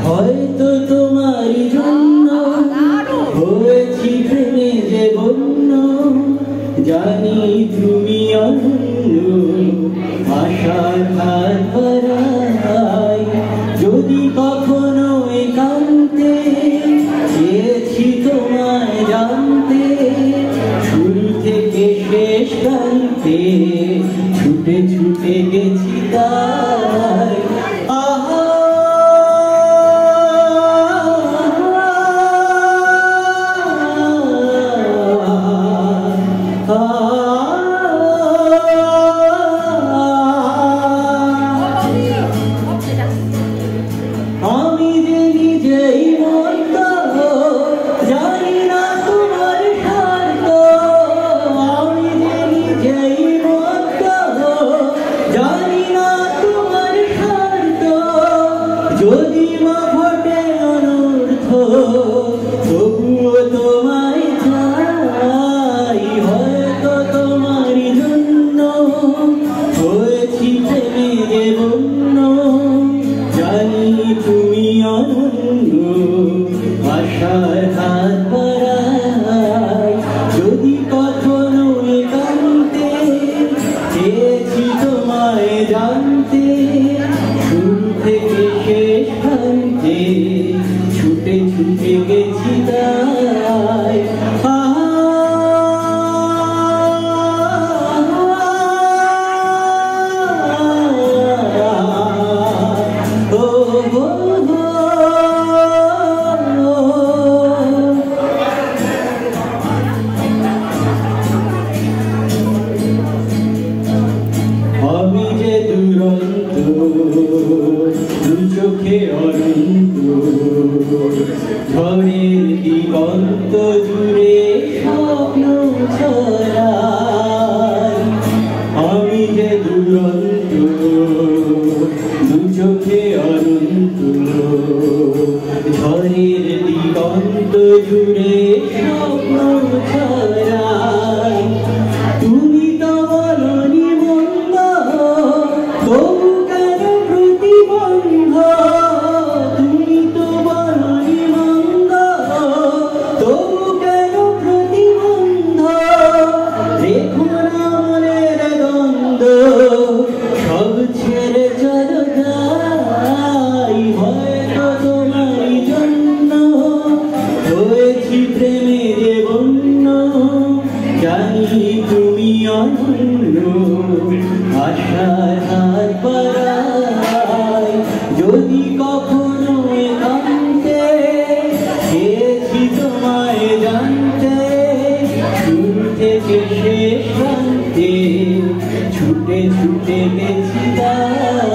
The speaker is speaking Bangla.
হয়তো তোমারই জন্য হয়েছি প্রেমে যে বন্য, জানি তুমি অন্য আশার হাত বাড়াই। যদি কখনো একান্তে চেয়েছি তোমায় জানতে, শুরু থেকে শেষ প্রান্তে ছুটে ছুটে গেছি তাই। আহা আমি যে নিজেই মন্দ, জানি না তোমার স্বার্থ। আমি যে নিজেই মন্দ, জানি না তোমার স্বার্থ। যদি মা ঘটে অনর্থ, তবুও তোমায় চাই। হয়তো তোমারই জন্য হয়েছি প্রেমে যে বন্য, জানি তুমি অনন্য আশার হাত বাড়াই। যদি কখনো একান্তে চেয়েছি তোমায় জানতে, শুরু থেকে শেষ প্রান্তে ছুটে ছুটে গেছি তাই। আমি যে দুরন্ত দু চোখে অনন্ত, ঝড়ের দিগন্ত জুড়ে স্বপ্ন ছড়াই। আমি যে দুরন্ত দু চোখে অনন্ত, ঝড়ের দিগন্ত জুড়ে স্বপ্ন ছড়াই। তুমি তো বলনি মন্দ, তবু কেন প্রতিবন্ধ। তুমি তো বলনি মন্দ, তবু কেন প্রতিবন্ধ। দেখো না মনের দ্বন্দ্ব, সব ছেড়ে চলো যাই। হয়তো তোমারই জন্য হয়েছি প্রেমে যে বন্য, জানি তুমি অনন্য আশার হাত বাড়াই। যদি কখনো একান্তে চেয়েছি তোমায় জানতে, শুরু থেকে শেষ প্রান্তে ছুটে ছুটে গেছি তাই।